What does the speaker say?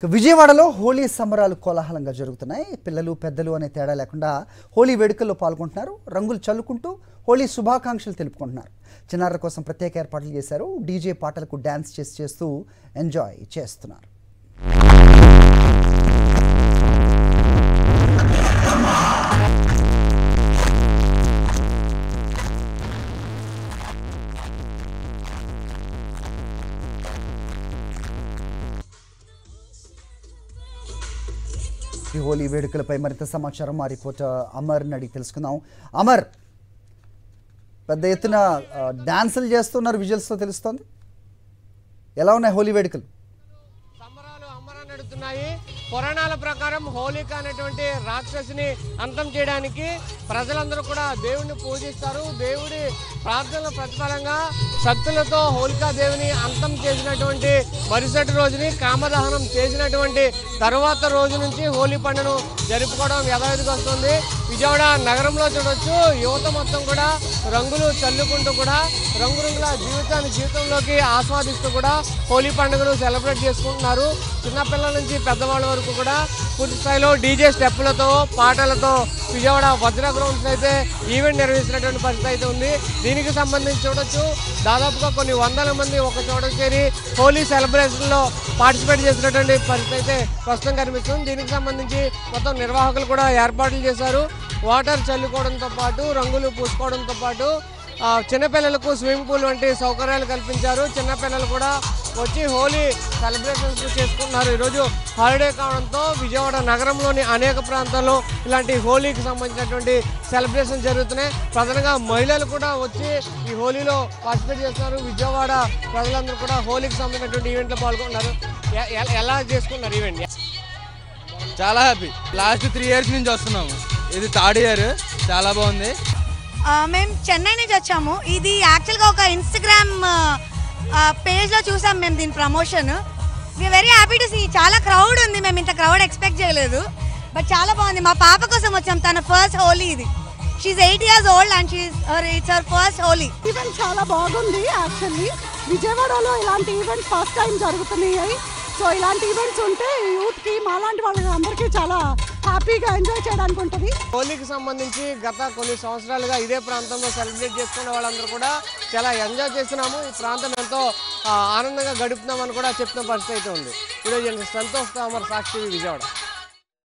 విజయవాడలో హోలీ సంబరాలు కోలాహలంగా జరుగుతున్నాయి. పిల్లలు పెద్దలు అనే తేడా లేకుండా హోలీ వేడుకల్లో పాల్గొంటున్నారు. రంగులు చల్లుకుంటూ హోలీ శుభాకాంక్షలు తెలుపుకుంటున్నారు. చిన్నారుల కోసం ప్రత్యేక ఏర్పాట్లు చేశారు. డీజే పాటలకు డాన్స్ చేస్తూ ఎంజాయ్ చేస్తున్నారు. హోలీ వేడుకలపై మరింత సమాచారం మా రిపోర్టర్ అమర్ని అడిగి తెలుసుకుందాం. అమర్, పెద్ద ఎత్తున డాన్సులు చేస్తున్నారు, విజువల్స్తో తెలుస్తోంది. ఎలా ఉన్నాయి హోలీ వేడుకలు? సంబరాలు అమ్మరాన్ని నడుస్తున్నాయి. పురాణాల ప్రకారం హోలిక అనేటువంటి రాక్షసిని అంతం చేయడానికి ప్రజలందరూ కూడా దేవుడిని పూజిస్తారు. దేవుడి ప్రార్థనల ప్రతిఫలంగా శక్తులతో హోలికా దేవిని అంతం చేసినటువంటి మరుసటి రోజుని కామదహనం చేసినటువంటి తరువాత రోజు నుంచి హోలీ పండుగను జరుపుకోవడం యథావిధిగా వస్తుంది. విజయవాడ నగరంలో చూడొచ్చు, యువత మొత్తం కూడా రంగులు చల్లుకుంటూ కూడా రంగురంగుల జీవితంలోకి ఆస్వాదిస్తూ కూడా హోలీ పండుగను సెలబ్రేట్ చేసుకుంటున్నారు. చిన్నపిల్లల నుంచి పెద్దవాళ్ళ వరకు కూడా పూర్తి స్థాయిలో డీజే స్టెప్పులతో పాటలతో విజయవాడ వజ్ర గ్రౌండ్స్ అయితే ఈవెంట్ నిర్వహిస్తున్నటువంటి పరిస్థితి అయితే ఉంది. దీనికి సంబంధించి చూడొచ్చు, దాదాపుగా కొన్ని వందల మంది ఒక చోట చేరి హోలీ సెలబ్రేషన్లో పార్టిసిపేట్ చేసినటువంటి పరిస్థితి అయితే ప్రస్తుతం కనిపిస్తుంది. దీనికి సంబంధించి మొత్తం నిర్వాహకులు కూడా ఏర్పాట్లు చేశారు. వాటర్ చల్లుకోవడంతో పాటు రంగులు పూసుకోవడంతో పాటు చిన్నపిల్లలకు స్విమ్మింగ్ పూల్ వంటి సౌకర్యాలు కల్పించారు. చిన్నపిల్లలు కూడా వచ్చి హోలీ సెలబ్రేషన్స్ చేసుకుంటున్నారు. ఈరోజు హాలిడే కావడంతో విజయవాడ నగరంలోని అనేక ప్రాంతాల్లో ఇలాంటి హోలీకి సంబంధించినటువంటి సెలబ్రేషన్ జరుగుతున్నాయి. ప్రధానంగా మహిళలు కూడా వచ్చి ఈ హోలీలో పార్టిసిపేట్ చేస్తున్నారు. విజయవాడ ప్రజలందరూ కూడా హోలీకి సంబంధించినటువంటి ఈవెంట్లో పాల్గొన్నారు. ఎలా చేసుకున్నారు ఈవెంట్? చాలా హ్యాపీ. లాస్ట్ 3 years నుంచి వస్తున్నాము, ఇది 3rd year. చాలా బాగుంది. మేము చెన్నై నుంచి వచ్చాము. ఇది యాక్చువల్గా ఒక ఇన్స్టాగ్రామ్ పేజ్లో చూసాం మేము దీని promotion. We very happy to see. చాలా క్రౌడ్ ఉంది, మేము ఇంత క్రౌడ్ ఎక్స్పెక్ట్ చేయలేదు. బట్ చాలా బాగుంది. మా పాప కోసం వచ్చాం, తన ఫస్ట్ హోలీ ఇది. She 8 years old and it's her first Holi. Event చాలా బాగుంది. యాక్చువల్లీ విజయవాడలో ఇలాంటి ఈవెంట్స్ ఫస్ట్ టైం జరుగుతున్నాయి. సో ఇలాంటి ఈవెంట్స్ ఉంటే యూత్కి మాలాంటి వాళ్ళకి అందరికీ చాలా హ్యాపీగా ఎంజాయ్ చేయడానికి ఉంటుంది. హోలీకి సంబంధించి గత కొన్ని సంవత్సరాలుగా ఇదే ప్రాంతంలో సెలబ్రేట్ చేసుకునే వాళ్ళందరూ కూడా చాలా ఎంజాయ్ చేస్తున్నాము. ఈ ప్రాంతం ఎంతో ఆనందంగా గడుపుతున్నామని కూడా చెప్తున్న పరిస్థితి అయితే ఉంది. వీడియో జర్నలిస్ట్ సంతోష్ అమర్, సాక్షి, విజయవాడ.